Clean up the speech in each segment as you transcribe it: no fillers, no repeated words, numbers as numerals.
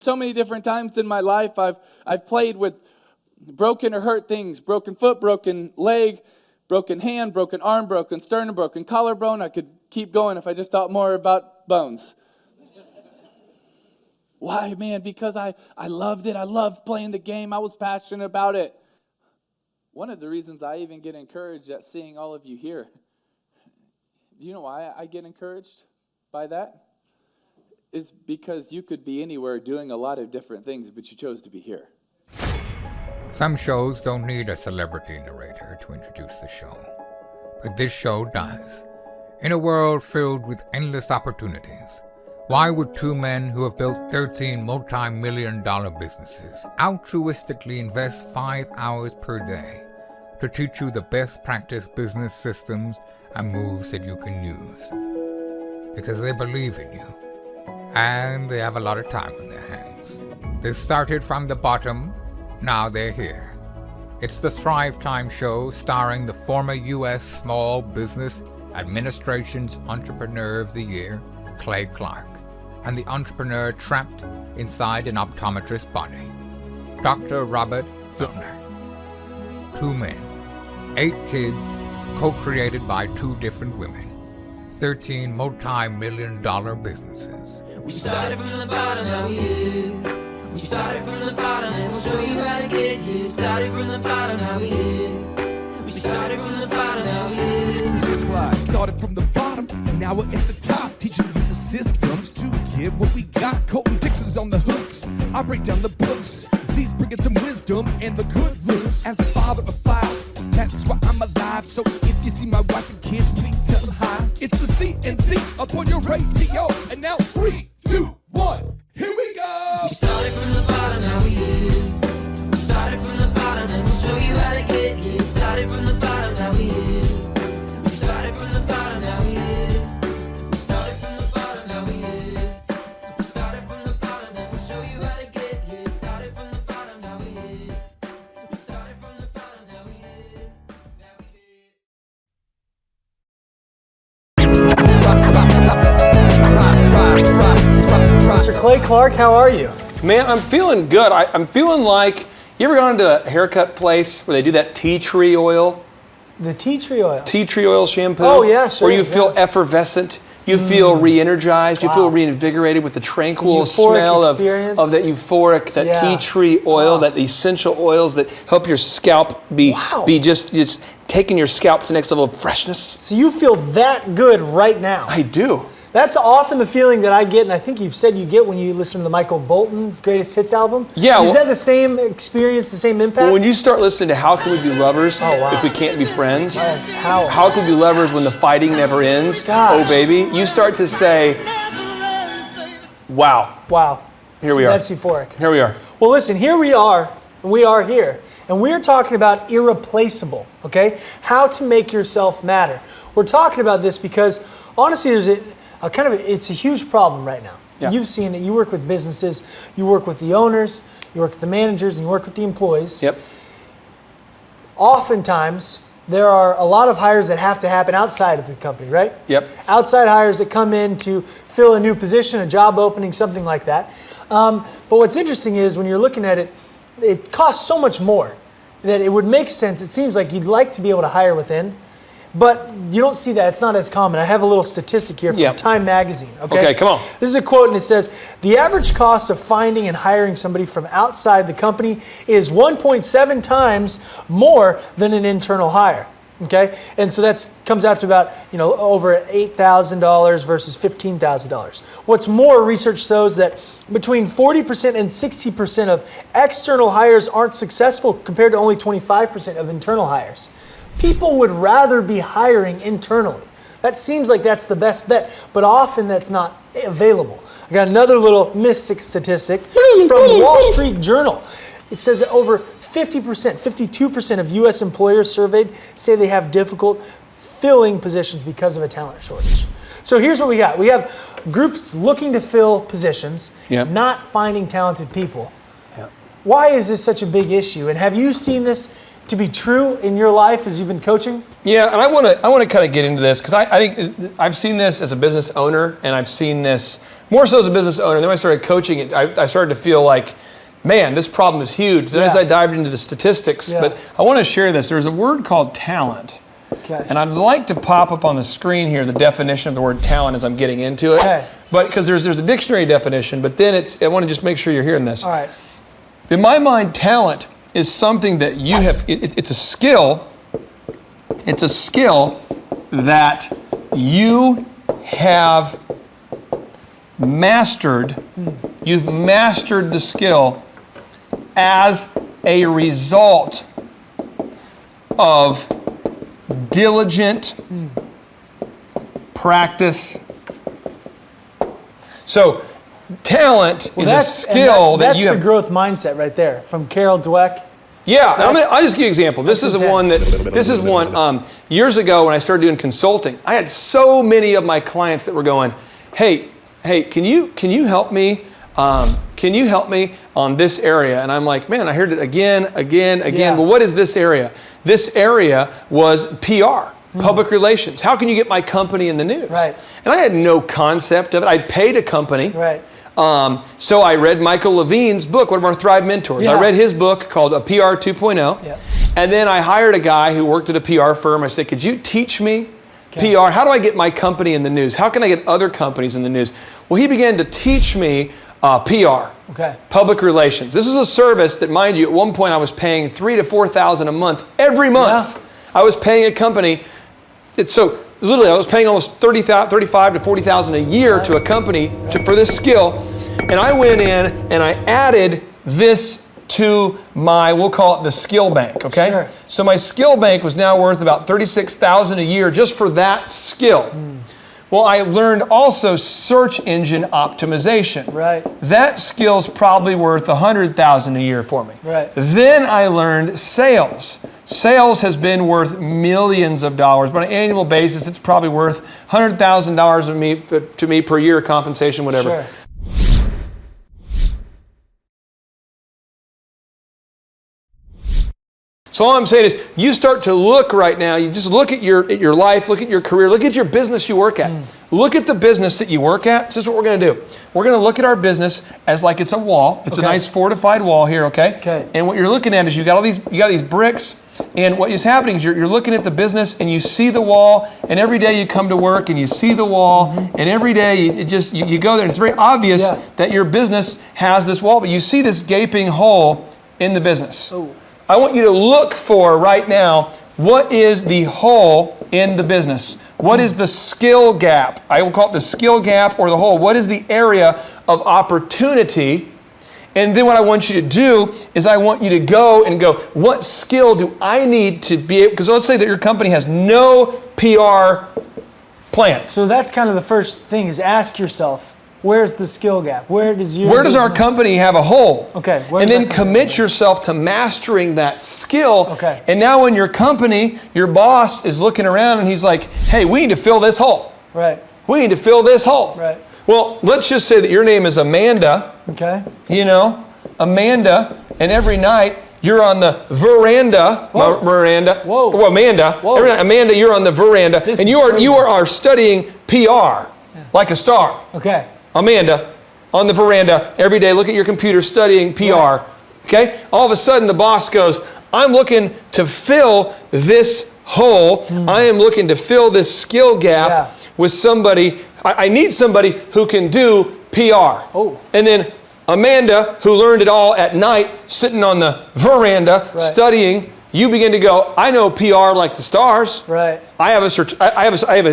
So many different times in my life, I've played with broken or hurt things, broken foot, broken leg, broken hand, broken arm, broken sternum, broken collarbone. I could keep going if I just thought more about bones. Why, man? Because I loved it. I loved playing the game. I was passionate about it. One of the reasons I even get encouraged at seeing all of you here. Do you know why I get encouraged by that? Is because you could be anywhere doing a lot of different things, but you chose to be here. Some shows don't need a celebrity narrator to introduce the show, but this show does. In a world filled with endless opportunities, why would two men who have built 13 multi-million-dollar businesses altruistically invest 5 hours per day to teach you the best practice business systems and moves that you can use? Because they believe in you. And they have a lot of time on their hands. They started from the bottom, now they're here. It's the Thrivetime show starring the former U.S. Small Business Administration's Entrepreneur of the Year, Clay Clark, and the entrepreneur trapped inside an optometrist's body, Dr. Robert Zillner. 2 men, 8 kids, co-created by 2 different women. 13 multi-million-dollar businesses. We started from the bottom, now we here. We started from the bottom, and we'll show you how to get here. Started from the bottom, now we here. We started from the bottom, now we here. Mr. Clyde started from the bottom, and now we're at the top, teaching you the systems to get what we got. Colton Dixon's on the hooks. I break down the books. Z's bringing some wisdom and the good looks. As the father of 5, that's why I'm alive. So if you see my wife and kids, please tell them hi. It's the CNC up on your radio. And now 3, 2, 1, here we go. We started from the bottom, now we here. We started from the bottom, and we'll show you how to get here. Started from the bottom, now we here. We started from the bottom, now we here. We started from the bottom, now we here. We started from the bottom, and we'll show you how to get here. Started from the bottom, now we here. We started from the bottom, now we here. Now we here. Mr. Clay Clark, how are you? Man, I'm feeling good. I'm feeling like, you ever gone to a haircut place where they do that tea tree oil? The tea tree oil. Tea tree oil shampoo? Oh, yeah, sure. Where you feel effervescent, you feel re-energized, you feel Wow. reinvigorated with the tranquil It's a euphoric smell of experience. that euphoric, that Yeah. tea tree oil, Wow. that essential oils that help your scalp be just taking your scalp to the next level of freshness. So you feel that good right now. I do. That's often the feeling that I get, and I think you've said you get when you listen to the Michael Bolton's Greatest Hits album. Yeah, Is that the same experience, the same impact? Well, when you start listening to How Can We Be Lovers Oh, wow. If We Can't Be Friends? That's how. How Can We Be Lovers When the Fighting Never Ends? Gosh. Oh, baby. You start to say, wow. Wow. Here we are. That's euphoric. Here we are. Well, listen, here we are, and we are here. And we're talking about irreplaceable, okay? How to make yourself matter. We're talking about this because, honestly, there's it's a huge problem right now. Yeah. You've seen it. You work with businesses, you work with the owners, you work with the managers, and you work with the employees. Yep. Oftentimes, there are a lot of hires that have to happen outside of the company, right? Yep. Outside hires that come in to fill a new position, a job opening, something like that. But what's interesting is when you're looking at it, it costs so much more that it would make sense. It seems like you'd like to be able to hire within, but you don't see that. It's not as common. I have a little statistic here from Yep. Time Magazine. Okay, come on. This is a quote, and it says, the average cost of finding and hiring somebody from outside the company is 1.7 times more than an internal hire. Okay, and so that comes out to about over $8,000 versus $15,000. What's more, research shows that between 40% and 60% of external hires aren't successful compared to only 25% of internal hires. People would rather be hiring internally. That seems like that's the best bet, but often that's not available. I got another little mystic statistic from Wall Street Journal. It says that over 50%, 52% of U.S. employers surveyed say they have difficult filling positions because of a talent shortage. So here's what we got. We have groups looking to fill positions, Yep. not finding talented people. Yep. Why is this such a big issue? And have you seen this to be true in your life as you've been coaching? Yeah, and I want to kind of get into this because I think I've seen this as a business owner, and I've seen this more so as a business owner. And then when I started coaching it, I started to feel like, man, this problem is huge. And as I dived into the statistics, but I want to share this. There's a word called talent. Okay. And I'd like to pop up on the screen here the definition of the word talent as I'm getting into it. Okay. But because there's a dictionary definition, but then I want to just make sure you're hearing this. All right. In my mind, talent is something that you have, it's a skill. It's a skill that you have mastered. You've mastered the skill as a result of diligent practice. So, talent is a skill that you have. That's the growth mindset right there from Carol Dweck. Yeah, I'll just give you an example. This is one years ago when I started doing consulting. I had so many of my clients that were going, hey, can you help me? Can you help me on this area? And I'm like, man, I heard it again. Yeah. Well, what is this area? This area was PR, public relations. How can you get my company in the news? Right. And I had no concept of it. I'd paid a company. Right. So I read Michael Levine's book, one of our Thrive mentors. Yeah. I read his book called PR 2.0. Yeah. And then I hired a guy who worked at a PR firm. I said, could you teach me PR? How do I get my company in the news? How can I get other companies in the news? Well, he began to teach me PR, public relations. This is a service that, mind you, at one point I was paying $3,000 to $4,000 a month. Every month I was paying a company. Literally, I was paying almost $35,000 to $40,000 a year to a company for this skill. And I went in and I added this to my, we'll call it the skill bank, okay? Sure. So my skill bank was now worth about $36,000 a year just for that skill. Well, I learned also search engine optimization. Right. That skill's probably worth $100,000 a year for me. Right. Then I learned sales. Sales has been worth millions of dollars, but on an annual basis, it's probably worth $100,000 to me per year, compensation, whatever. Sure. So all I'm saying is, you start to look right now, you just look at your life, look at your career, look at your business you work at. Look at the business that you work at. This is what we're going to do. We're going to look at our business as like it's a wall. It's a nice fortified wall here, okay? Okay. And what you're looking at is you got these bricks, and what is happening is you're looking at the business and you see the wall, and every day you come to work and you see the wall, and every day you go there, and it's very obvious that your business has this wall, but you see this gaping hole in the business. Oh. I want you to look for right now, what is the hole in the business? What is the skill gap? I will call it the skill gap or the hole. What is the area of opportunity? And then what I want you to do is I want you to go, what skill do I need to be able, because let's say that your company has no PR plan. So that's kind of the first thing is ask yourself, where's the skill gap? Where does our company have a hole? Okay. And then commit yourself to mastering that skill. Okay. And now in your company, your boss is looking around and he's like, hey, we need to fill this hole. Right. We need to fill this hole. Right. Well, let's just say that your name is Amanda. Okay. Amanda, and every night you're on the veranda. Miranda. Whoa. Well, Amanda. Whoa. Every night, Amanda, you're on the veranda, and you are studying PR like a star. Okay. Amanda, on the veranda, every day, look at your computer studying PR. Right. Okay? All of a sudden, the boss goes, I'm looking to fill this hole. I am looking to fill this skill gap with somebody. I need somebody who can do PR. Oh. And then Amanda, who learned it all at night, sitting on the veranda, studying, you begin to go, I know PR like the stars. Right. I have a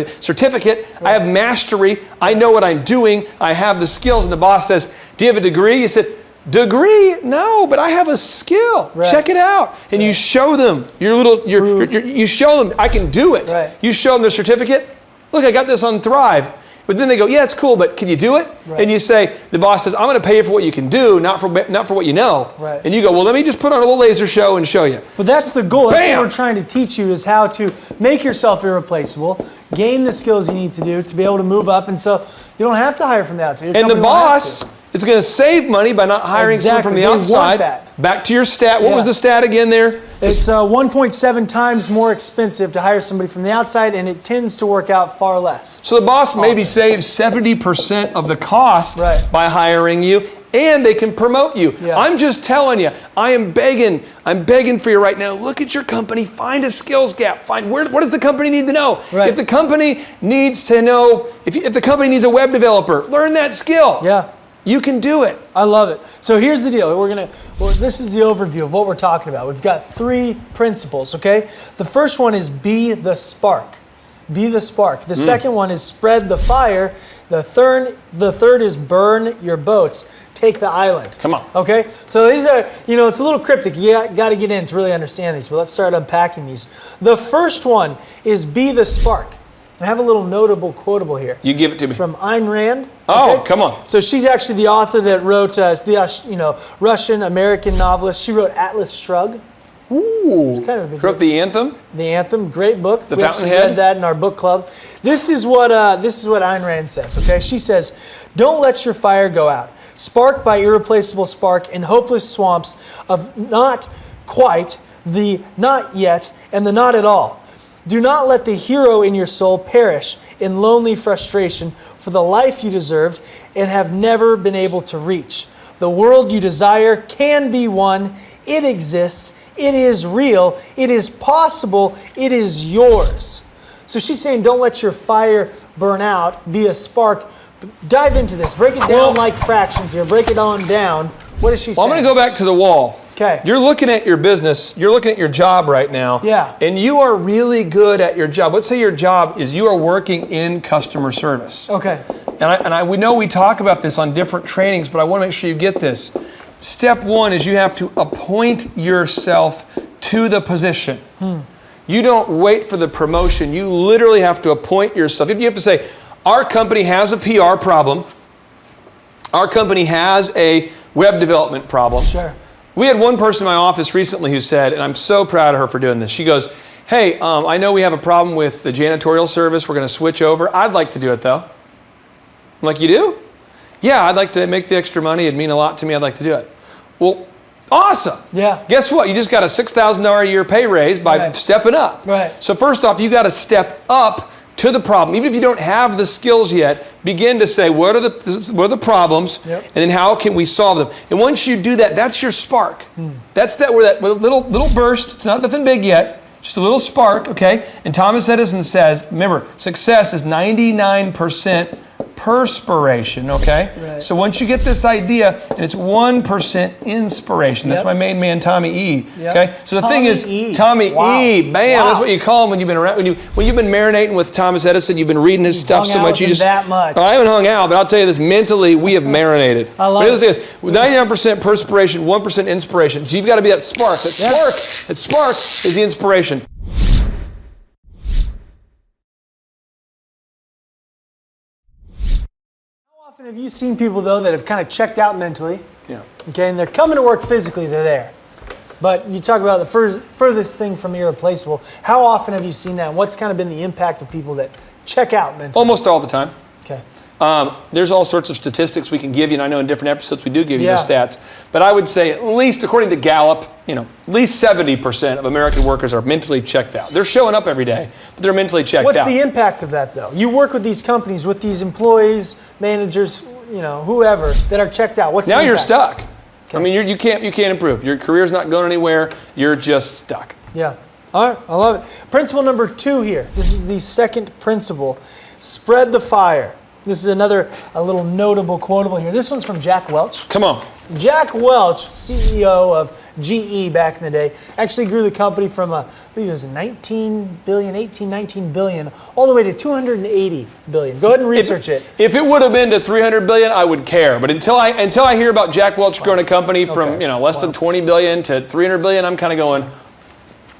certificate. Right. I have mastery. I know what I'm doing. I have the skills. And the boss says, do you have a degree? You said, degree? No, but I have a skill. Right. Check it out. And you show them you show them, I can do it. Right. You show them the certificate. Look, I got this on Thrive. But then they go, yeah, it's cool, but can you do it? Right. And you say, the boss says, I'm going to pay you for what you can do, not for what you know. Right. And you go, well, let me just put on a little laser show and show you. But that's the goal. That's Bam! what we're trying to teach you is how to make yourself irreplaceable, gain the skills you need to do to be able to move up, and so you don't have to hire from the outside. And the boss It's going to save money by not hiring someone from the Exactly. They outside. want that. Back to your stat. What Yeah. was the stat again there? It's 1.7 times more expensive to hire somebody from the outside, and it tends to work out far less. So the boss maybe saves 70% of the cost Right. by hiring you, and they can promote you. Yeah. I'm just telling you, I'm begging for you right now. Look at your company, find a skills gap, find what does the company need to know? Right. If the company needs to know, if the company needs a web developer, learn that skill. Yeah. You can do it. I love it. So here's the deal. This is the overview of what we're talking about. We've got 3 principles, okay? The first one is be the spark. Be the spark. The second one is spread the fire. The third is burn your boats. Take the island. Come on. Okay? So these are, it's a little cryptic. You got to get in to really understand these, but let's start unpacking these. The first one is be the spark. I have a little notable quotable here. You give it to me. From Ayn Rand. Oh, come on. So she's actually the author that wrote Russian-American novelist. She wrote Atlas Shrugged. Ooh. Kind of a big Wrote the anthem. The Anthem, great book. The We actually Fountainhead? read that in our book club. This is what Ayn Rand says. Okay, she says, "Don't let your fire go out. Spark by irreplaceable spark in hopeless swamps of not quite, the not yet, and the not at all. Do not let the hero in your soul perish in lonely frustration for the life you deserved and have never been able to reach. The world you desire can be won. It exists. It is real. It is possible. It is yours." So she's saying, don't let your fire burn out. Be a spark. Dive into this. Break it down like fractions here. Break it on down. What is she Well, saying? I'm going to go back to the wall. Okay. You're looking at your business. You're looking at your job right now. Yeah. And you are really good at your job. Let's say your job is you are working in customer service. Okay. We know we talk about this on different trainings, but I want to make sure you get this. Step 1 is you have to appoint yourself to the position. You don't wait for the promotion. You literally have to appoint yourself. You have to say, our company has a PR problem. Our company has a web development problem. Sure. We had one person in my office recently who said, and I'm so proud of her for doing this, she goes, "Hey, I know we have a problem with the janitorial service. We're going to switch over. I'd like to do it, though." I'm like, "You do?" "Yeah, I'd like to make the extra money. It'd mean a lot to me. I'd like to do it." Well, awesome. Yeah. Guess what? You just got a $6,000 a year pay raise by Right. stepping up. Right. So first off, you got to step up to the problem. Even if you don't have the skills yet, begin to say, what are the problems, Yep. and then how can we solve them? And once you do that, that's your spark. That's where that little burst. It's not nothing big yet, just a little spark, okay? And Thomas Edison says, remember, success is 99% perspiration, okay? Right. So once you get this idea, and it's 1% inspiration. That's Yep. my main man, Tommy E. Yep. Okay. So the thing Tommy is, E. Tommy Wow. E. Bam. Wow. That's what you call him when you've been around. When you've been marinating with Thomas Edison, you've been reading his stuff hung so out much. with You him just that much. I haven't hung out, but I'll tell you this: mentally, we have marinated. I love But it. this is 99% perspiration, 1% inspiration. So you've got to be that spark. That Yeah. spark. That spark is the inspiration. How often have you seen people, though, that have kind of checked out mentally? Yeah. Okay, and they're coming to work physically, they're there. But you talk about the furthest thing from irreplaceable. How often have you seen that? And what's kind of been the impact of people that check out mentally? Almost all the time. Okay. There's all sorts of statistics we can give you, and I know in different episodes we do give you Yeah. those stats. But I would say, at least according to Gallup, at least 70% of American workers are mentally checked out. They're showing up every day, but they're mentally checked What's out. the impact of that, though? You work with these companies, with these employees, managers, whoever, that are checked out. What's Now the you're impact? stuck. I mean, you can't improve. Your career's not going anywhere. You're just stuck. Yeah. All right, I love it. Principle number 2 here. This is the second principle. Spread the fire. This is a little notable quotable here. This one's from Jack Welch. Come on. Jack Welch, CEO of GE back in the day, actually grew the company from, I believe it was 19 billion, all the way to 280 billion. Go ahead and research it. If it would have been to 300 billion, I would care. But until I hear about Jack Welch growing a company from Okay. less than 20 billion to 300 billion, I'm kind of going,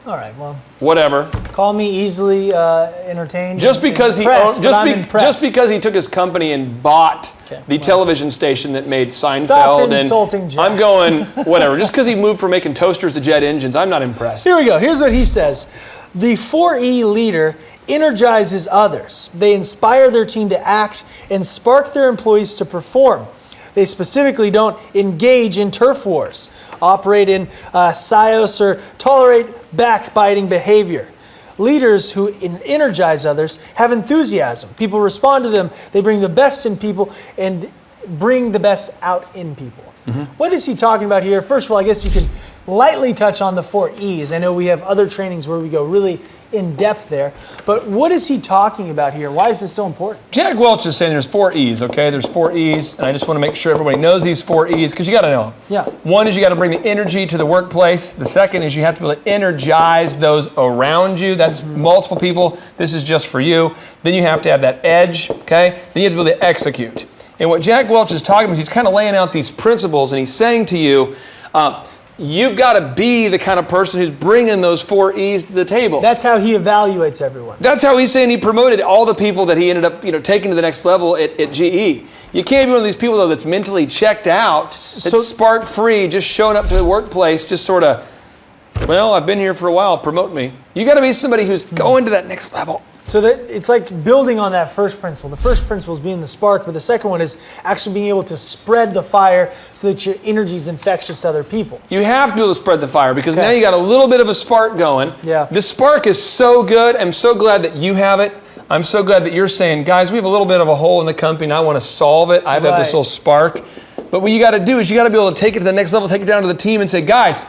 All right, well, whatever. call me easily entertained. Just and because impressed, but I'm impressed. just because he took his company and bought Okay, the well. television station that made Seinfeld, Stop insulting Jack. I'm going whatever. Just because he moved from making toasters to jet engines, I'm not impressed. Here we go. Here's what he says. The 4E leader energizes others. They inspire their team to act and spark their employees to perform. They specifically don't engage in turf wars, operate in silos, or tolerate backbiting behavior. Leaders who energize others have enthusiasm. People respond to them. They bring the best in people and bring the best out in people. What is he talking about here? First of all, I guess you can lightly touch on the 4 E's. I know we have other trainings where we go really in depth there, but what is he talking about here? Why is this so important? Jack Welch is saying there's 4 E's, okay? There's 4 E's, and I just want to make sure everybody knows these 4 E's because you got to know them. Yeah. One is you got to bring the energy to the workplace. The second is you have to be able to energize those around you. That's multiple people. This is just for you. Then you have to have that edge, okay? Then you have to be able to execute. And what Jack Welch is talking about is he's kind of laying out these principles, and he's saying to you, you've got to be the kind of person who's bringing those 4 E's to the table. That's how he evaluates everyone. That's how he's saying he promoted all the people that he ended up, taking to the next level at GE. You can't be one of these people, though, that's mentally checked out, that's spark-free, just showing up to the workplace, just sort of, well, I've been here for a while, promote me. You got to be somebody who's going to that next level. So that it's like building on that first principle. The first principle is being the spark, but the second one is actually being able to spread the fire so that your energy is infectious to other people. You have to be able to spread the fire because now you got a little bit of a spark going. Yeah. This spark is so good. I'm so glad that you have it. I'm so glad that you're saying, guys, we have a little bit of a hole in the company and I want to solve it. I've had this little spark. But what you got to do is you got to be able to take it to the next level, take it down to the team and say, guys,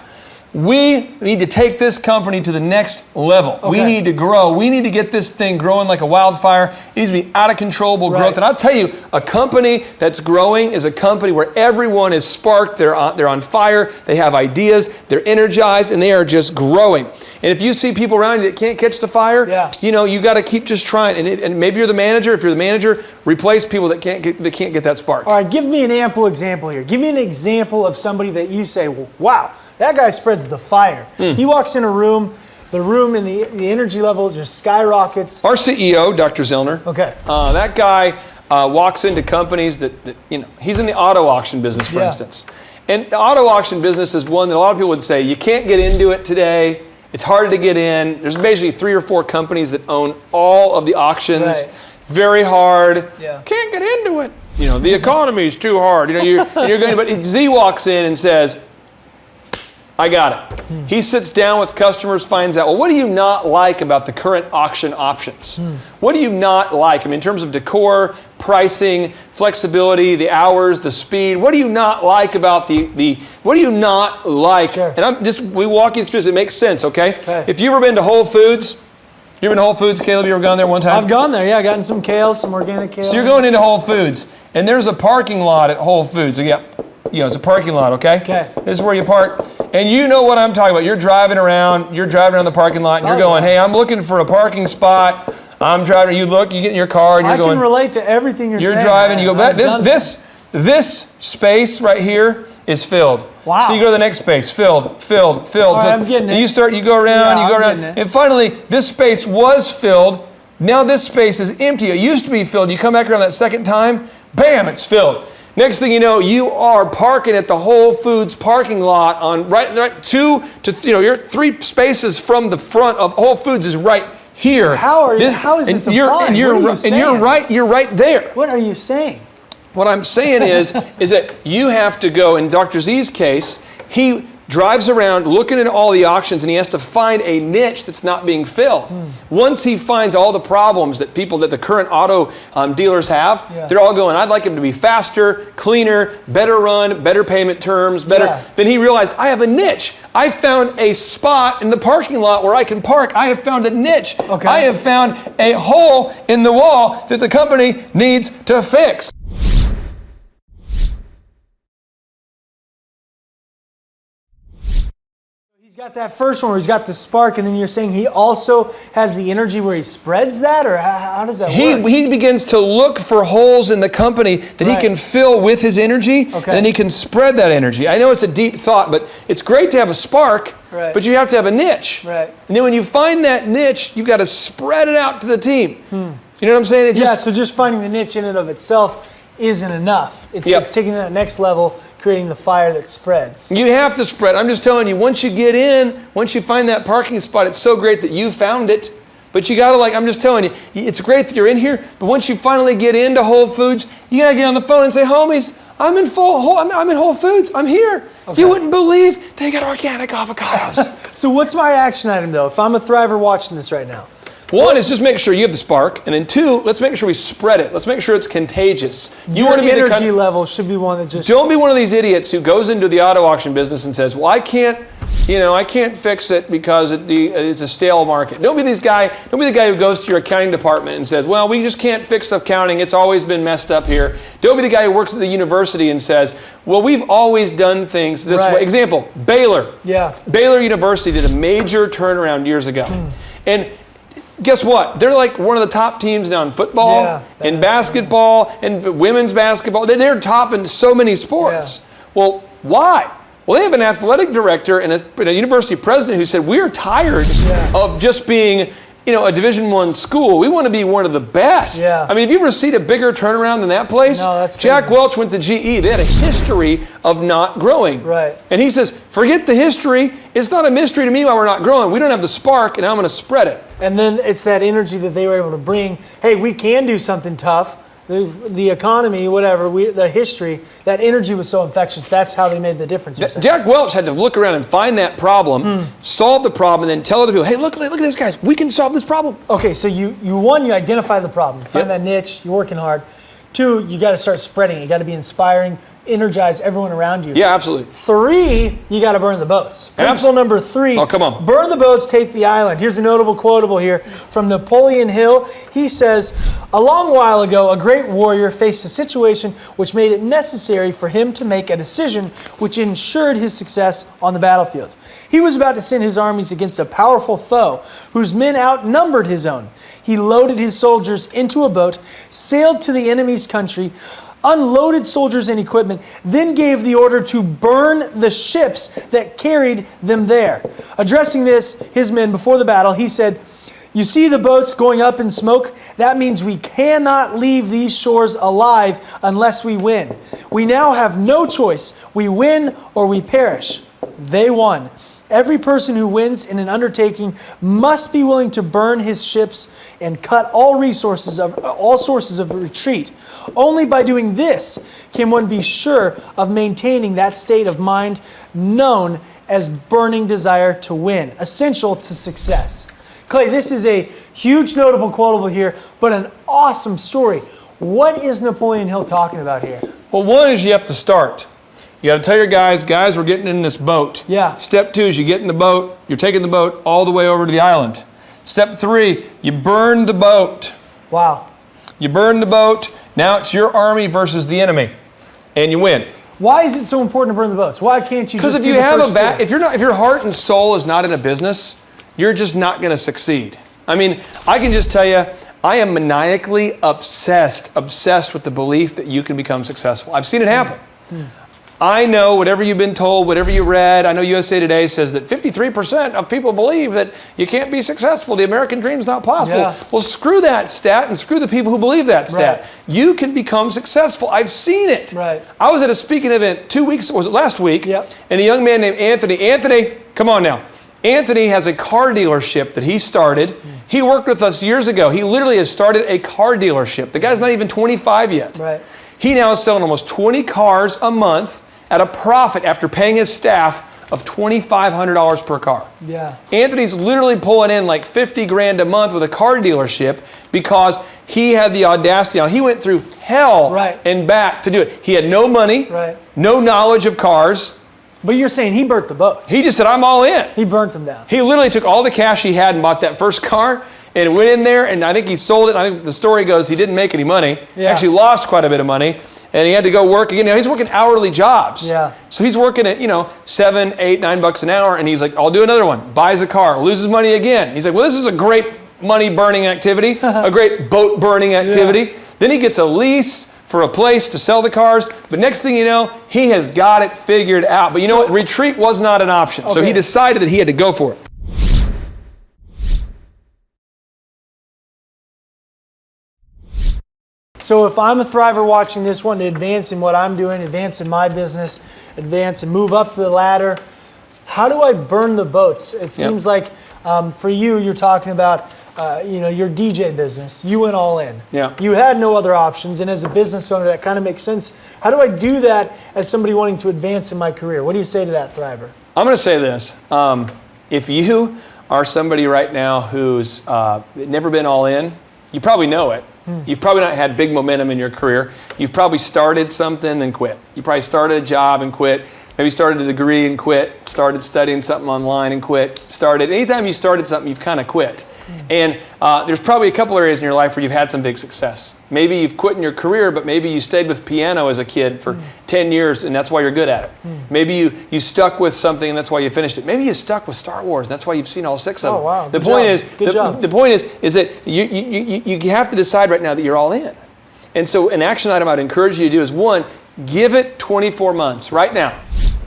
we need to take this company to the next level. We need to grow. We need to get this thing growing like a wildfire. It needs to be out of controllable growth. And I'll tell you, a company that's growing is a company where everyone is sparked. They're on fire. They have ideas. They're energized, and they are just growing. And if you see people around you that can't catch the fire, you got to keep just trying. And maybe you're the manager. If you're the manager, replace people that can't get that spark. All right, give me an ample example here. Give me an example of somebody that you say, wow, that guy spreads the fire. He walks in a room, the room and the energy level just skyrockets. Our CEO, Dr. Zellner. Okay. That guy walks into companies that he's in the auto auction business, for instance. And the auto auction business is one that a lot of people would say, you can't get into it today. It's hard to get in. There's basically 3 or 4 companies that own all of the auctions. Very hard. Can't get into it. The economy's too hard. You're going. But Z walks in and says, I got it. He sits down with customers, finds out, well, what do you not like about the current auction options? What do you not like? I mean, in terms of decor, pricing, flexibility, the hours, the speed, what do you not like about what do you not like? And we walk you through this, it makes sense, okay? If you've ever been to Whole Foods, you ever been to Whole Foods, Caleb? You ever gone there one time? I've gone there, yeah. Gotten some kale, some organic kale. So you're going into Whole Foods, and there's a parking lot at Whole Foods. So it's a parking lot, okay? This is where you park. And you know what I'm talking about. You're driving around the parking lot, and you're going, hey, I'm looking for a parking spot. I'm driving. You get in your car, and you're going. I can relate to everything you're saying. You're driving, you go back. This space right here is filled. Wow. So you go to the next space, filled. All right, I'm getting it. And you go around, and finally, this space was filled. Now this space is empty. It used to be filled. You come back around that second time, bam, it's filled. Next thing you know, you are parking at the Whole Foods parking lot on you're 3 spaces from the front of Whole Foods is right here. How is this applying? You're right there. What are you saying? What I'm saying is that you have to go, in Dr. Z's case, he drives around looking at all the auctions and he has to find a niche that's not being filled. Once he finds all the problems that the current auto dealers have, they're all going, I'd like him to be faster, cleaner, better run, better payment terms, better. Then he realized, I have a niche. I found a spot in the parking lot where I can park. I have found a niche. I have found a hole in the wall that the company needs to fix. He's got that first one where he's got the spark, and then you're saying he also has the energy where he spreads that, or how does that work? He begins to look for holes in the company that he can fill with his energy, and then he can spread that energy. I know it's a deep thought, but it's great to have a spark, but you have to have a niche. And then when you find that niche, you've got to spread it out to the team. You know what I'm saying? So just finding the niche in and of itself isn't enough. It's taking that next level, creating the fire that spreads. You have to spread. I'm just telling you, once you find that parking spot, it's so great that you found it. But you got to I'm just telling you, it's great that you're in here, but once you finally get into Whole Foods, you got to get on the phone and say, homies, I'm in Whole Foods. I'm here. Okay. You wouldn't believe they got organic avocados. So what's my action item though? If I'm a Thriver watching this right now? One is just make sure you have the spark, and then two, let's make sure we spread it. Let's make sure it's contagious. Your energy level should be one that just... Don't be one of these idiots who goes into the auto auction business and says, well, I can't fix it because it's a stale market. Don't be the guy who goes to your accounting department and says, well, we just can't fix accounting. It's always been messed up here. Don't be the guy who works at the university and says, well, we've always done things this way. Example, Baylor. Yeah. Baylor University did a major turnaround years ago. And guess what? They're like one of the top teams now in football, in basketball, and women's basketball. They're top in so many sports. Yeah. Well, why? Well, they have an athletic director and a university president who said, we're tired of just being, a Division I school. We want to be one of the best. Yeah. I mean, have you ever seen a bigger turnaround than that place? No, that's crazy. Jack Welch went to GE. They had a history of not growing. Right. And he says, forget the history. It's not a mystery to me why we're not growing. We don't have the spark, and I'm going to spread it. And then it's that energy that they were able to bring. Hey, we can do something tough. The economy, whatever, the history, that energy was so infectious. That's how they made the difference. Jack Welch had to look around and find that problem, solve the problem, and then tell other people, hey, look at this, guys. We can solve this problem. Okay, so you identify the problem. You find that niche. You're working hard. 2, you got to start spreading it. You got to be inspiring, energize everyone around you. Yeah, absolutely. 3, you got to burn the boats. Principle number 3. Oh, come on. Burn the boats, take the island. Here's a notable quotable here from Napoleon Hill. He says, a long while ago, a great warrior faced a situation which made it necessary for him to make a decision which ensured his success on the battlefield. He was about to send his armies against a powerful foe whose men outnumbered his own. He loaded his soldiers into a boat, sailed to the enemy's country, unloaded soldiers and equipment, then gave the order to burn the ships that carried them there. Addressing his men before the battle, he said, you see the boats going up in smoke? That means we cannot leave these shores alive unless we win. We now have no choice. We win or we perish. They won. Every person who wins in an undertaking must be willing to burn his ships and cut all sources of retreat. Only by doing this can one be sure of maintaining that state of mind known as burning desire to win, essential to success. Clay, this is a huge notable quotable here, but an awesome story. What is Napoleon Hill talking about here? Well, one is you have to start. You got to tell your guys, we're getting in this boat. Yeah. Step 2 is you get in the boat, you're taking the boat all the way over to the island. Step 3, you burn the boat. Wow. You burn the boat, now it's your army versus the enemy, and you win. Why is it so important to burn the boats? Why can't you just do the first two? If your heart and soul is not in a business, you're just not going to succeed. I mean, I can just tell you, I am maniacally obsessed with the belief that you can become successful. I've seen it happen. I know whatever you've been told, whatever you read, I know USA Today says that 53% of people believe that you can't be successful. The American dream's not possible. Yeah. Well, screw that stat and screw the people who believe that stat. Right. You can become successful. I've seen it. Right. I was at a speaking event last week, and a young man named Anthony, come on now. Anthony has a car dealership that he started. He worked with us years ago. He literally has started a car dealership. The guy's not even 25 yet. Right. He now is selling almost 20 cars a month at a profit after paying his staff of $2,500 per car. Yeah. Anthony's literally pulling in like 50 grand a month with a car dealership because he had the audacity. Now, he went through hell and back to do it. He had no money, no knowledge of cars. But you're saying he burnt the boats. He just said, I'm all in. He burnt them down. He literally took all the cash he had and bought that first car and went in there, and I think he sold it. I think the story goes he didn't make any money. Yeah. Actually lost quite a bit of money. And he had to go work again. Now he's working hourly jobs. Yeah. So he's working at, $7, $8, $9 an hour, and he's like, I'll do another one. Buys a car, loses money again. He's like, well, this is a great money burning activity, a great boat burning activity. Yeah. Then he gets a lease for a place to sell the cars. But next thing you know, he has got it figured out. But you know what? Retreat was not an option. Okay. So he decided that he had to go for it. So if I'm a Thriver watching this one to advance in what I'm doing, advance in my business, advance and move up the ladder, how do I burn the boats? It seems like for you, you're talking about your DJ business, you went all in. Yeah. You had no other options, and as a business owner, that kind of makes sense. How do I do that as somebody wanting to advance in my career? What do you say to that, Thriver? I'm going to say this. If you are somebody right now who's never been all in, you probably know it. You've probably not had big momentum in your career. You've probably started something and quit. You probably started a job and quit. Maybe started a degree and quit. Started studying something online and quit. Anytime you started something, you've kind of quit. And there's probably a couple areas in your life where you've had some big success. Maybe you've quit in your career, but maybe you stayed with piano as a kid for 10 years and that's why you're good at it. Maybe you stuck with something and that's why you finished it. Maybe you stuck with Star Wars and that's why you've seen all 6 of them. Oh, wow. The Good point is that you have to decide right now that you're all in. And so an action item I'd encourage you to do is, 1, give it 24 months right now.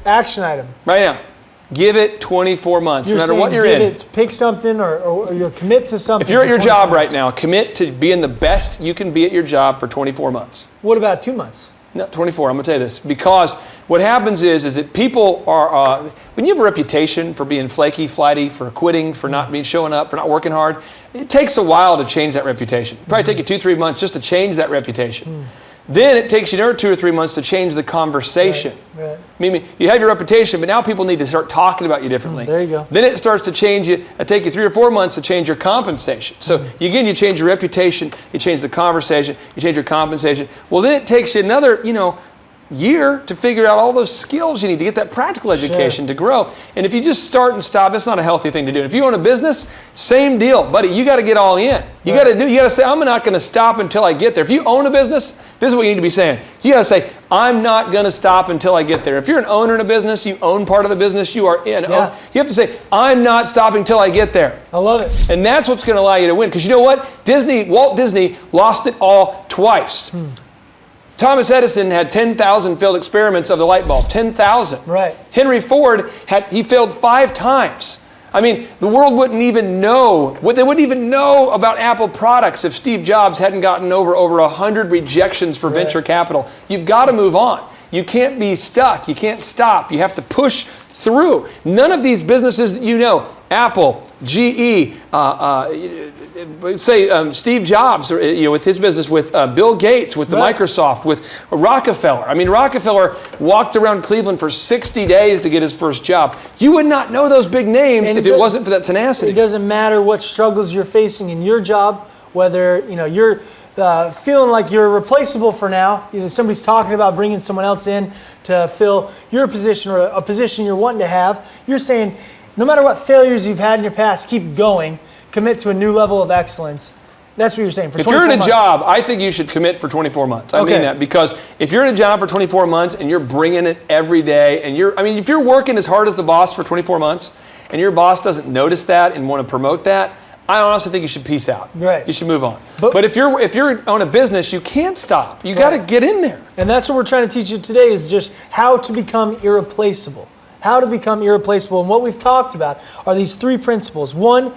Action item. Right now. Give it 24 months, You're no matter saying what you're in. Pick something or you're commit to something. If you're at your 24 job right months. now, commit to being the best you can be at your job for 24 months. What about 2 months? No, 24, I'm going to tell you this. Because what happens is that people are, when you have a reputation for being flaky, flighty, for quitting, for not showing up, for not working hard, it takes a while to change that reputation. It'll probably take you 2-3 months just to change that reputation. Then it takes you another 2 or 3 months to change the conversation. Right. I mean, you have your reputation, but now people need to start talking about you differently. There you go. Then it starts to change you. It take you 3 or 4 months to change your compensation. So you change your reputation, you change the conversation, you change your compensation. Well, then it takes you another, year to figure out all those skills you need to get that practical education to grow. And if you just start and stop, it's not a healthy thing to do. And if you own a business, same deal, buddy. You got to get all in. You got to say, I'm not going to stop until I get there. If you own a business, this is what you need to be saying. You got to say, I'm not going to stop until I get there. If you're an owner in a business, you own part of the business, you are in. Yeah. You have to say, I'm not stopping until I get there. I love it. And that's what's going to allow you to win. Because you know what? Walt Disney lost it all twice. Thomas Edison had 10,000 failed experiments of the light bulb. 10,000. Right. Henry Ford he failed 5 times. I mean, the world wouldn't even know. They wouldn't even know about Apple products if Steve Jobs hadn't gotten over 100 rejections for venture capital. You've got to move on. You can't be stuck. You can't stop. You have to push through. None of these businesses that you know, Apple, GE, Steve Jobs, with his business, with Bill Gates, with Microsoft, with Rockefeller. I mean, Rockefeller walked around Cleveland for 60 days to get his first job. You would not know those big names if it wasn't for that tenacity. It doesn't matter what struggles you're facing in your job, whether you're feeling like you're replaceable for now. Somebody's talking about bringing someone else in to fill your position or a position you're wanting to have. You're saying, no matter what failures you've had in your past, keep going. Commit to a new level of excellence. That's what you're saying. If you're in a job, I think you should commit for 24 months. I mean that, because if you're in a job for 24 months and you're bringing it every day, and if you're working as hard as the boss for 24 months and your boss doesn't notice that and want to promote that, I honestly think you should peace out. Right. You should move on. But if you're on a business, you can't stop. You got to get in there. And that's what we're trying to teach you today, is just how to become irreplaceable. How to become irreplaceable. And what we've talked about are these 3 principles. 1,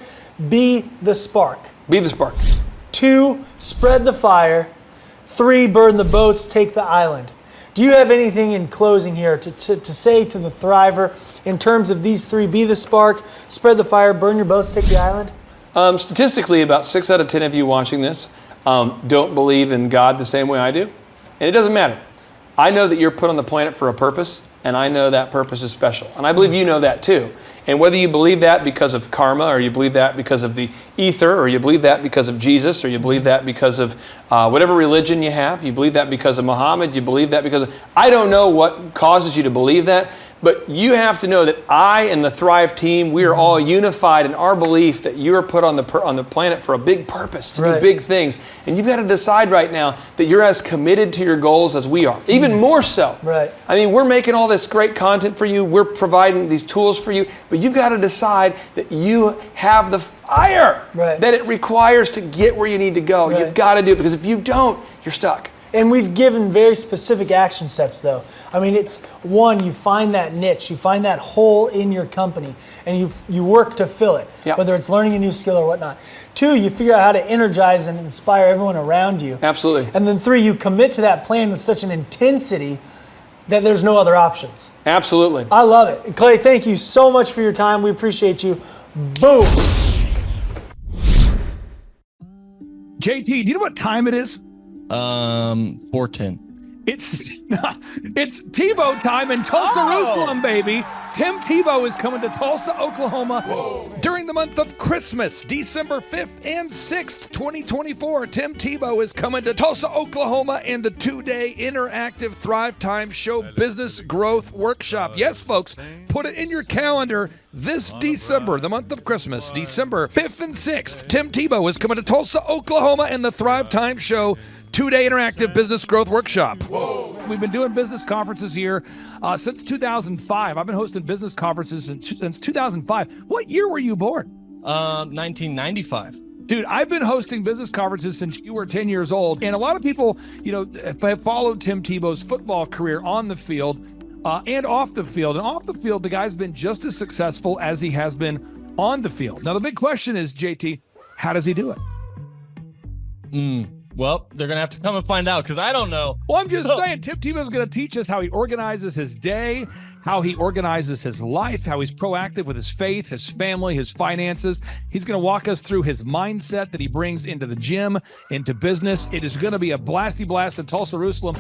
be the spark. Be the spark. 2, spread the fire. 3, burn the boats, take the island. Do you have anything in closing here to say to the Thriver in terms of these 3? Be the spark, spread the fire, burn your boats, take the island? Statistically, about 6 out of 10 of you watching this don't believe in God the same way I do. And it doesn't matter. I know that you're put on the planet for a purpose, and I know that purpose is special. And I believe you know that too. And whether you believe that because of karma, or you believe that because of the ether, or you believe that because of Jesus, or you believe that because of whatever religion you have, you believe that because of Muhammad, you believe that because of... I don't know what causes you to believe that, but you have to know that I and the Thrive team, we are all unified in our belief that you are put on the planet for a big purpose, to do big things. And you've got to decide right now that you're as committed to your goals as we are, even more so. Right. I mean, we're making all this great content for you. We're providing these tools for you, but you've got to decide that you have the fire that it requires to get where you need to go. You've got to do it, because if you don't, you're stuck. And we've given very specific action steps, though. I mean, it's 1, you find that niche, you find that hole in your company, and you work to fill it, whether it's learning a new skill or whatnot. 2, you figure out how to energize and inspire everyone around you. Absolutely. And then 3, you commit to that plan with such an intensity that there's no other options. Absolutely. I love it. Clay, thank you so much for your time. We appreciate you. Boom. JT, do you know what time it is? 4:10. It's Tebow time in Tulsa, Jerusalem, baby. Tim Tebow is coming to Tulsa, Oklahoma. Whoa. During the month of Christmas, December 5th and 6th, 2024, Tim Tebow is coming to Tulsa, Oklahoma in the 2-day interactive Thrivetime Show Business Growth Workshop. Yes, folks, put it in your calendar. This December, the month of Christmas, December 5th and 6th, Tim Tebow is coming to Tulsa, Oklahoma in the Thrivetime Show 2-day interactive business growth workshop. Whoa. We've been doing business conferences here since 2005. I've been hosting business conferences since 2005. What year were you born? 1995. Dude, I've been hosting business conferences since you were 10 years old. And a lot of people, have followed Tim Tebow's football career on the field and off the field. And off the field, the guy's been just as successful as he has been on the field. Now, the big question is, JT, how does he do it? Well, they're going to have to come and find out because I don't know. Well, I'm just saying, Tim Tebow's going to teach us how he organizes his day, how he organizes his life, how he's proactive with his faith, his family, his finances. He's going to walk us through his mindset that he brings into the gym, into business. It is going to be a blasty blast in Tulsa, Jerusalem.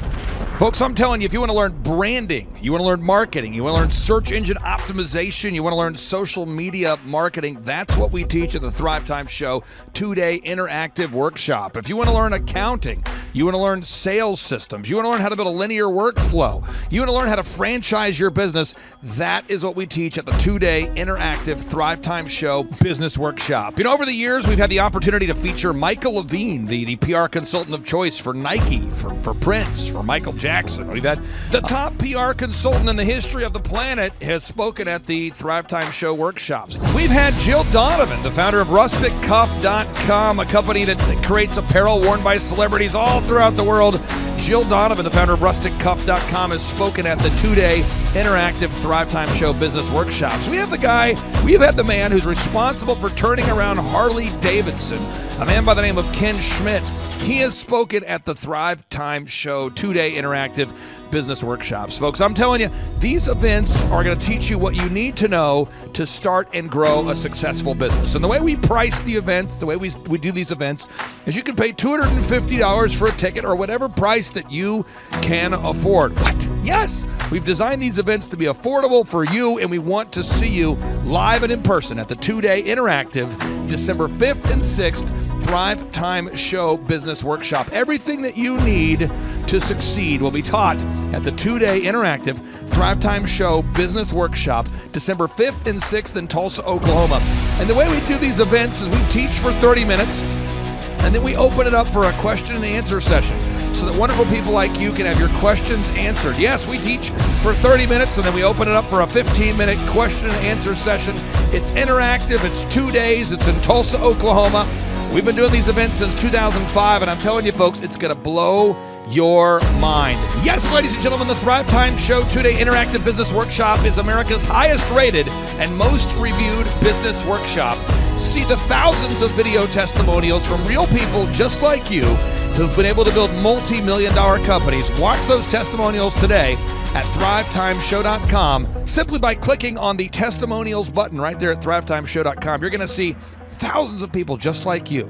Folks, I'm telling you, if you want to learn branding, you want to learn marketing, you want to learn search engine optimization, you want to learn social media marketing, that's what we teach at the Thrivetime Show 2-day interactive workshop. If you want to learn accounting, you want to learn sales systems, you want to learn how to build a linear workflow, you want to learn how to franchise your business, that is what we teach at the 2-day interactive Thrivetime Show business workshop. Over the years, we've had the opportunity to feature Michael Levine, the PR consultant of choice for Nike, for Prince, for Michael Jackson. We've had the top PR consultant in the history of the planet has spoken at the Thrivetime Show workshops. We've had Jill Donovan, the founder of RusticCuff.com, a company that creates apparel worn by celebrities all throughout the world. Jill Donovan, the founder of RusticCuff.com, has spoken at the 2-day interactive Thrivetime Show business workshops. We have the man who's responsible for turning around Harley Davidson, a man by the name of Ken Schmidt. He has spoken at the Thrivetime Show 2-day interactive business workshops. Folks, I'm telling you, these events are going to teach you what you need to know to start and grow a successful business. And the way we price the events, the way we do these events, is you can pay $250 for a ticket or whatever price that you can afford. What? Yes, we've designed these events to be affordable for you, and we want to see you live and in person at the 2-day interactive December 5th and 6th Thrivetime Show Business Workshop. Everything that you need to succeed will be taught at the 2-day interactive Thrivetime Show Business Workshop, December 5th and 6th in Tulsa, Oklahoma. And the way we do these events is we teach for 30 minutes, and then we open it up for a question and answer session so that wonderful people like you can have your questions answered. Yes, we teach for 30 minutes, and then we open it up for a 15-minute question and answer session. It's interactive. It's 2 days. It's in Tulsa, Oklahoma. We've been doing these events since 2005, and I'm telling you, folks, it's going to blow your mind. Yes, ladies and gentlemen, the Thrivetime Show 2-day interactive business workshop is America's highest rated and most reviewed business workshop. See the thousands of video testimonials from real people just like you who've been able to build multi-million-dollar companies. Watch those testimonials today at thrivetimeshow.com. Simply by clicking on the testimonials button right there at thrivetimeshow.com, you're going to see thousands of people just like you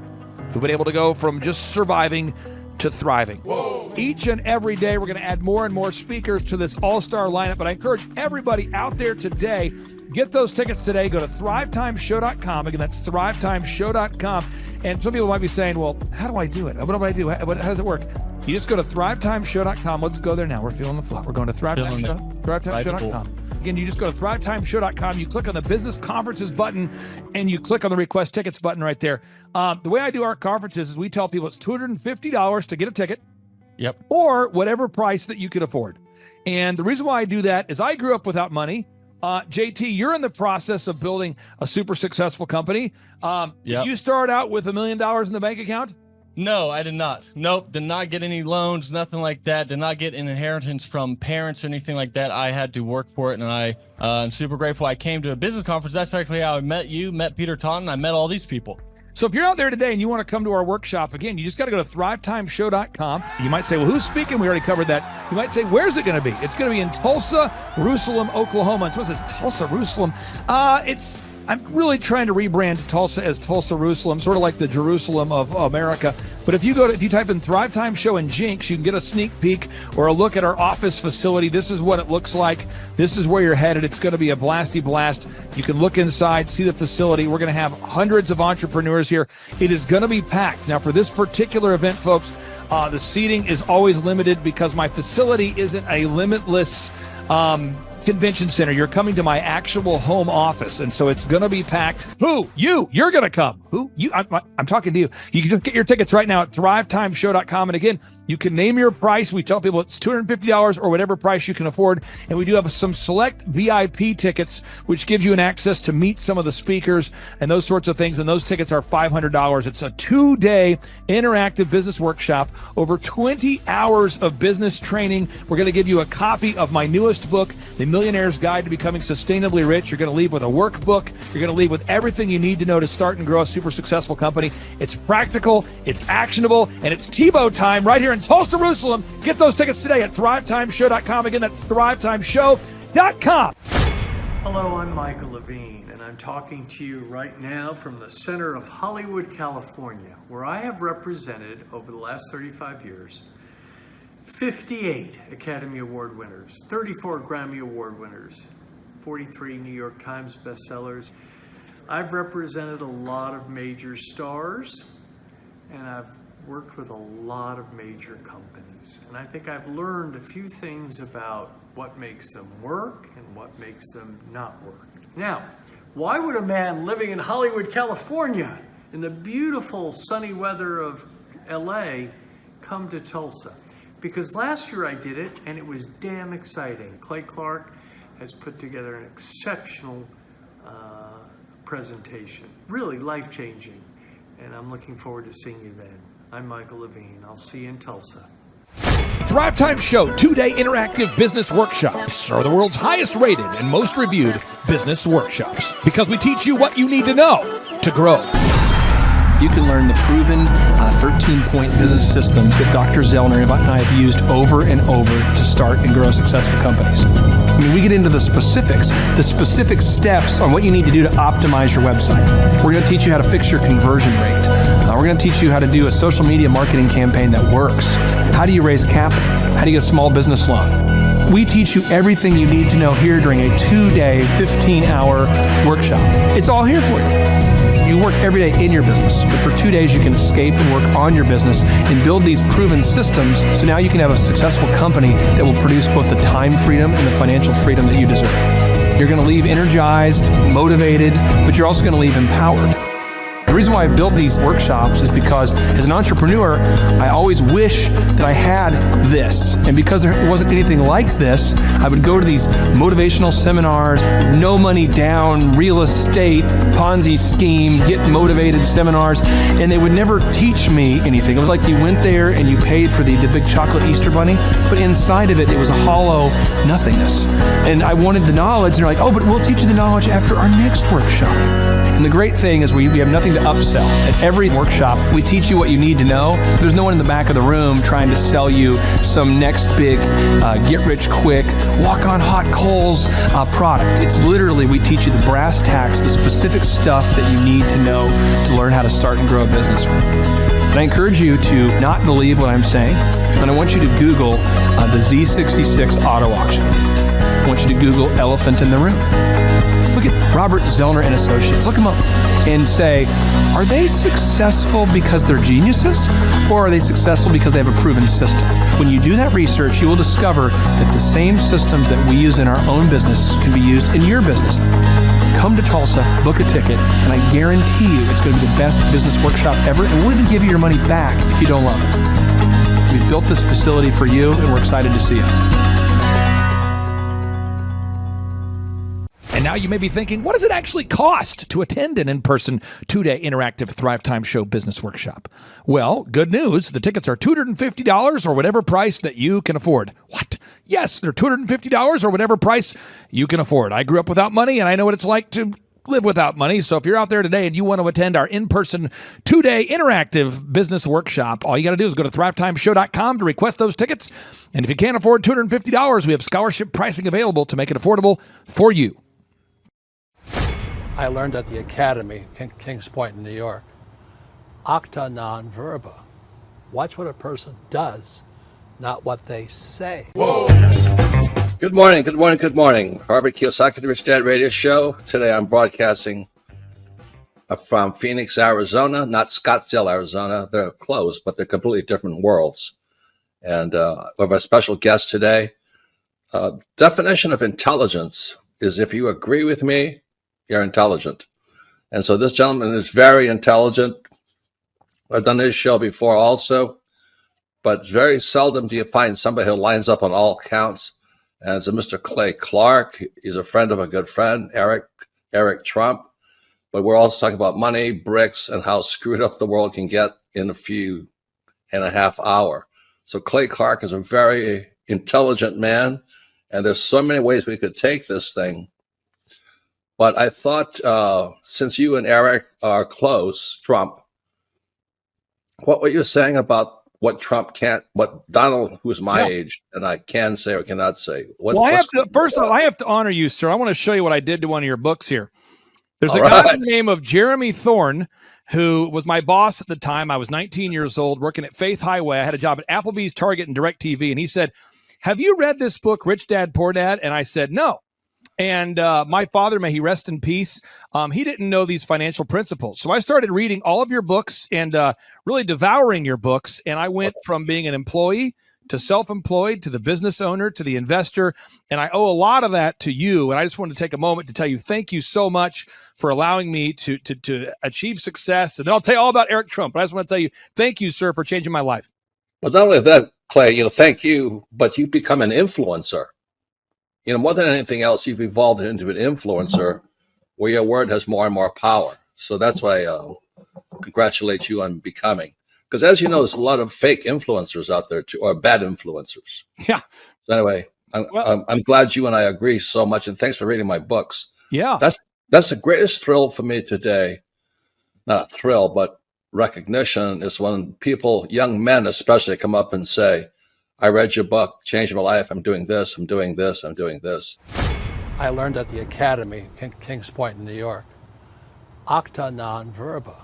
who've been able to go from just surviving to thriving. Whoa. Each and every day, we're going to add more and more speakers to this all-star lineup, but I encourage everybody out there today, get those tickets today. Go to thrivetimeshow.com. Again, that's thrivetimeshow.com. And some people might be saying, well, how do I do it? What do I do? How does it work? You just go to thrivetimeshow.com. Let's go there now. We're feeling the flow. We're going to thrivetimeshow.com. Again, you just go to thrivetimeshow.com. You click on the business conferences button, and you click on the request tickets button right there. The way I do our conferences is we tell people it's $250 to get a ticket. Yep. Or whatever price that you can afford. And the reason why I do that is I grew up without money. JT, you're in the process of building a super successful company. Did you start out with $1 million in the bank account? No, I did not. Nope, did not get any loans, nothing like that. Did not get an inheritance from parents or anything like that. I had to work for it, and I'm super grateful. I came to a business conference. That's actually how I met you, met Peter Taunton. I met all these people. So if you're out there today and you want to come to our workshop, again, you just got to go to thrivetimeshow.com. You might say, well, who's speaking? We already covered that. You might say, where's it going to be? It's going to be in Tulsa, Jerusalem, Oklahoma. And so it says Tulsa, Jerusalem. It's I'm really trying to rebrand Tulsa as Tulsa Jerusalem, sort of like the Jerusalem of America. But if you type in Thrivetime Show and Jinx, you can get a sneak peek or a look at our office facility. This is what it looks like. This is where you're headed. It's going to be a blasty blast. You can look inside, see the facility. We're going to have hundreds of entrepreneurs here. It is going to be packed. Now, for this particular event, folks, the seating is always limited because my facility isn't a limitless convention center. You're coming to my actual home office, and so it's going to be packed. Who? You're going to come. Who? You? I'm talking to you. You can just get your tickets right now at thrivetimeshow.com. And again, you can name your price. We tell people it's $250 or whatever price you can afford. And we do have some select VIP tickets, which gives you an access to meet some of the speakers and those sorts of things. And those tickets are $500. It's a 2-day interactive business workshop, over 20 hours of business training. We're going to give you a copy of my newest book, The Millionaire's Guide to Becoming Sustainably Rich. You're going to leave with a workbook. You're going to leave with everything you need to know to start and grow a super successful company. It's practical, it's actionable, and it's Tebow time right here in Tulsa, Jerusalem. Get those tickets today at thrivetimeshow.com. Again, that's thrivetimeshow.com. Hello, I'm Michael Levine, and I'm talking to you right now from the center of Hollywood, California, where I have represented over the last 35 years 58 Academy Award winners, 34 Grammy Award winners, 43 New York Times bestsellers. I've represented a lot of major stars, and I've worked with a lot of major companies. And I think I've learned a few things about what makes them work and what makes them not work. Now, why would a man living in Hollywood, California, in the beautiful sunny weather of LA, come to Tulsa? Because last year I did it, and it was damn exciting. Clay Clark has put together an exceptional presentation, really life-changing, and I'm looking forward to seeing you then. I'm Michael Levine. I'll see you in Tulsa. Thrivetime Show 2-day interactive business workshops are the world's highest rated and most reviewed business workshops because we teach you what you need to know to grow. You can learn the proven 13-point business systems that Dr. Zellner and I have used over and over to start and grow successful companies. I mean, we get into the specific steps on what you need to do to optimize your website. We're going to teach you how to fix your conversion rate. We're going to teach you how to do a social media marketing campaign that works. How do you raise capital? How do you get a small business loan? We teach you everything you need to know here during a 2-day, 15-hour workshop. It's all here for you. You work every day in your business, but for 2 days you can escape and work on your business and build these proven systems so now you can have a successful company that will produce both the time freedom and the financial freedom that you deserve. You're going to leave energized, motivated, but you're also going to leave empowered. The reason why I've built these workshops is because as an entrepreneur, I always wish that I had this. And because there wasn't anything like this, I would go to these motivational seminars, no money down, real estate, Ponzi scheme, get motivated seminars, and they would never teach me anything. It was like you went there and you paid for the big chocolate Easter bunny, but inside of it, it was a hollow nothingness. And I wanted the knowledge, and they're like, oh, but we'll teach you the knowledge after our next workshop. And the great thing is we have nothing to upsell. At every workshop, we teach you what you need to know. There's no one in the back of the room trying to sell you some next big get-rich-quick, walk-on-hot coals product. It's literally, we teach you the brass tacks, the specific stuff that you need to know to learn how to start and grow a business. And I encourage you to not believe what I'm saying, and I want you to Google the Z66 auto auction. I want you to Google elephant in the room. Look at Robert Zellner and Associates. Look them up and say, are they successful because they're geniuses, or are they successful because they have a proven system? When you do that research, you will discover that the same systems that we use in our own business can be used in your business. Come to Tulsa, book a ticket, and I guarantee you it's going to be the best business workshop ever, and we'll even give you your money back if you don't love it. We've built this facility for you, and we're excited to see you. And now you may be thinking, what does it actually cost to attend an in-person 2-day interactive Thrivetime Show business workshop? Well, good news. The tickets are $250 or whatever price that you can afford. What? Yes, they're $250 or whatever price you can afford. I grew up without money, and I know what it's like to live without money. So if you're out there today and you want to attend our in-person 2-day interactive business workshop, all you got to do is go to thrivetimeshow.com to request those tickets. And if you can't afford $250, we have scholarship pricing available to make it affordable for you. I learned at the Academy, Kings Point in New York. Acta non verba. Watch what a person does, not what they say. Good morning, good morning, good morning. Robert Kiyosaki, the Rich Dad Radio Show. Today I'm broadcasting from Phoenix, Arizona, not Scottsdale, Arizona. They're close, but they're completely different worlds. And we have a special guest today. Definition of intelligence is if you agree with me, you're intelligent. And so this gentleman is very intelligent. I've done this show before also, but very seldom do you find somebody who lines up on all counts. And it's a Mr. Clay Clark. He's a friend of a good friend, Eric Trump. But we're also talking about money, bricks, and how screwed up the world can get in a few and a half hour. So Clay Clark is a very intelligent man, and there's so many ways we could take this thing. But I thought, since you and Eric are close, Trump, what were you saying about what Trump can't, what Donald, who's my age, and I can say or cannot say? Well, first of all, I have to honor you, sir. I want to show you what I did to one of your books here. There's a guy by the name of Jeremy Thorne, who was my boss at the time. I was 19 years old, working at Faith Highway. I had a job at Applebee's, Target, and DirecTV. And he said, "Have you read this book, Rich Dad, Poor Dad?" And I said, "No." And my father, may he rest in peace, he didn't know these financial principles. So I started reading all of your books and really devouring your books. And I went from being an employee to self-employed, to the business owner, to the investor. And I owe a lot of that to you. And I just wanted to take a moment to tell you, thank you so much for allowing me to achieve success. And then I'll tell you all about Eric Trump. But I just want to tell you, thank you, sir, for changing my life. But not only that, Clay, thank you, but you become an influencer. More than anything else, you've evolved into an influencer where your word has more and more power. So that's why I congratulate you on becoming. Because as you know, there's a lot of fake influencers out there too, or bad influencers. Yeah. So anyway, I'm glad you and I agree so much, and thanks for reading my books. Yeah. That's the greatest thrill for me today. Not a thrill, but recognition is when people, young men especially, come up and say, "I read your book, changed my life. I'm doing this, I'm doing this, I'm doing this." I learned at the Academy, Kings Point in New York. Acta non verba.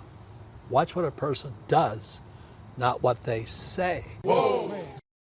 Watch what a person does, not what they say. Whoa.